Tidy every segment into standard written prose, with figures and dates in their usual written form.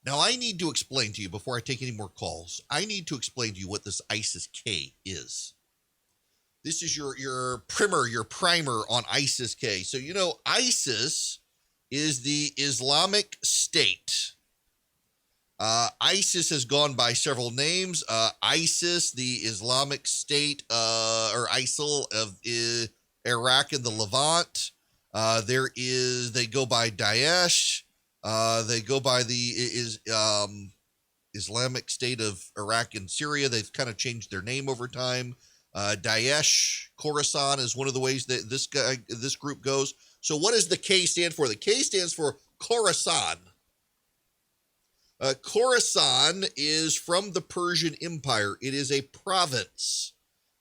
Now, I need to explain to you, before I take any more calls, I need to explain to you what this ISIS-K is. This is your primer on ISIS-K. So, ISIS is the Islamic State. ISIS has gone by several names. ISIS, the Islamic State, or ISIL of Iraq and the Levant. They go by Daesh. They go by the Islamic State of Iraq and Syria. They've kind of changed their name over time. Daesh, Khorasan is one of the ways that this group goes. So what does the K stand for? The K stands for Khorasan. Khorasan is from the Persian Empire. It is a province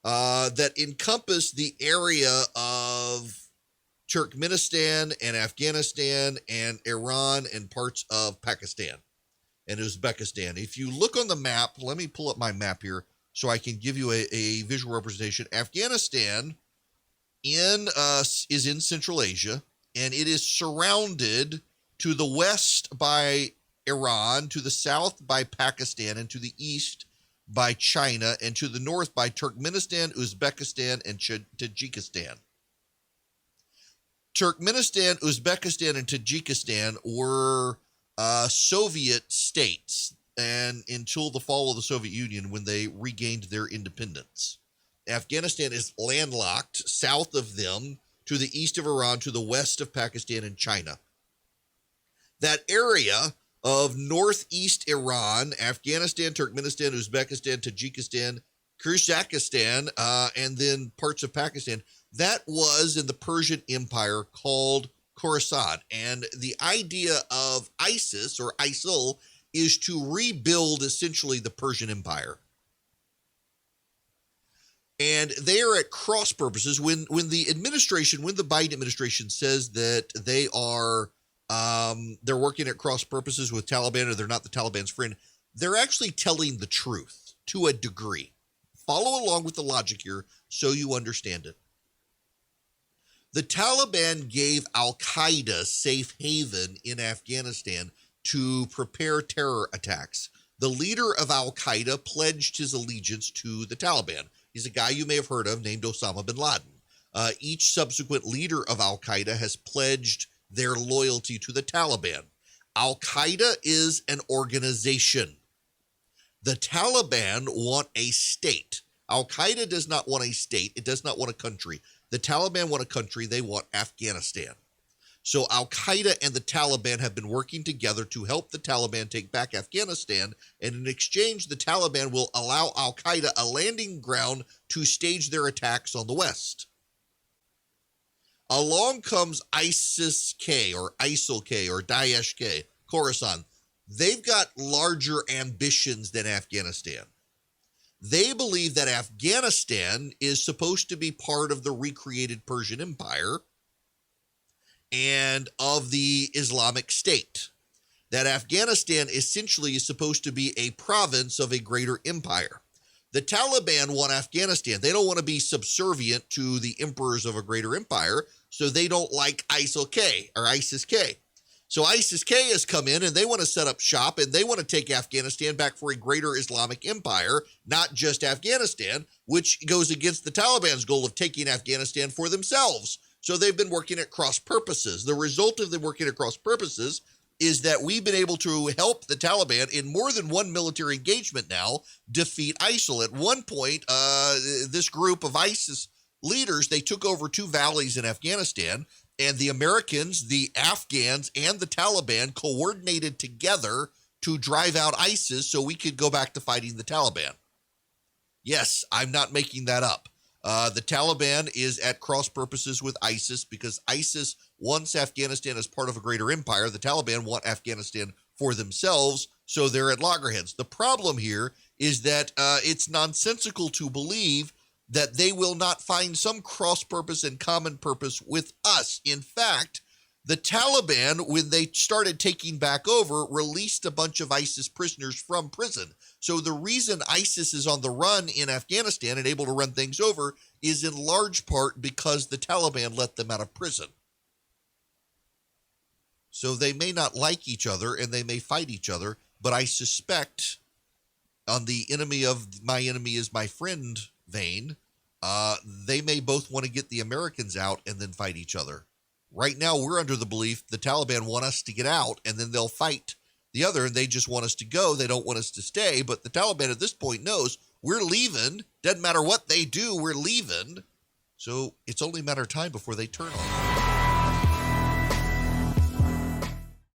that encompassed the area of Turkmenistan and Afghanistan and Iran and parts of Pakistan and Uzbekistan. If you look on the map, let me pull up my map here so I can give you a visual representation. Afghanistan is in Central Asia, and it is surrounded to the west by Iran, to the south by Pakistan, and to the east by China, and to the north by Turkmenistan, Uzbekistan, and Tajikistan. Turkmenistan, Uzbekistan, and Tajikistan were Soviet states, and until the fall of the Soviet Union, when they regained their independence. Afghanistan is landlocked south of them, to the east of Iran, to the west of Pakistan and China. That area of northeast Iran, Afghanistan, Turkmenistan, Uzbekistan, Tajikistan, Kyrgyzstan, and then parts of Pakistan, that was in the Persian Empire called Khorasan. And the idea of ISIS or ISIL is to rebuild essentially the Persian Empire. And they are at cross purposes. When the Biden administration says that they're working at cross purposes with Taliban, or they're not the Taliban's friend, they're actually telling the truth to a degree. Follow along with the logic here so you understand it. The Taliban gave Al-Qaeda safe haven in Afghanistan to prepare terror attacks. The leader of Al-Qaeda pledged his allegiance to the Taliban. He's a guy you may have heard of named Osama bin Laden. Each subsequent leader of Al-Qaeda has pledged their loyalty to the Taliban. Al-Qaeda is an organization. The Taliban want a state. Al-Qaeda does not want a state. It does not want a country. The Taliban want a country. They want Afghanistan. So Al-Qaeda and the Taliban have been working together to help the Taliban take back Afghanistan, and in exchange, the Taliban will allow Al-Qaeda a landing ground to stage their attacks on the West. Along comes ISIS-K or ISIL-K or Daesh-K, Khorasan. They've got larger ambitions than Afghanistan. They believe that Afghanistan is supposed to be part of the recreated Persian Empire and of the Islamic State. That Afghanistan essentially is supposed to be a province of a greater empire. The Taliban want Afghanistan. They don't want to be subservient to the emperors of a greater empire, so they don't like ISIL-K or ISIS-K. So ISIS-K has come in and they want to set up shop and they want to take Afghanistan back for a greater Islamic empire, not just Afghanistan, which goes against the Taliban's goal of taking Afghanistan for themselves. So they've been working at cross purposes. The result of them working at cross purposes is that we've been able to help the Taliban in more than one military engagement now defeat ISIL. At one point, this group of ISIS leaders, they took over 2 valleys in Afghanistan, and the Americans, the Afghans, and the Taliban coordinated together to drive out ISIS so we could go back to fighting the Taliban. Yes, I'm not making that up. The Taliban is at cross purposes with ISIS because ISIS wants Afghanistan as part of a greater empire. The Taliban want Afghanistan for themselves, so they're at loggerheads. The problem here is that it's nonsensical to believe that they will not find some cross purpose and common purpose with us. In fact, the Taliban, when they started taking back over, released a bunch of ISIS prisoners from prison. So the reason ISIS is on the run in Afghanistan and able to run things over is in large part because the Taliban let them out of prison. So they may not like each other and they may fight each other, But I suspect on the enemy of my enemy is my friend vein, they may both want to get the Americans out and then fight each other. Right now, we're under the belief the Taliban want us to get out and then they'll fight the other, and they just want us to go. They don't want us to stay. But the Taliban at this point knows we're leaving. Doesn't matter what they do, we're leaving. So it's only a matter of time before they turn on us.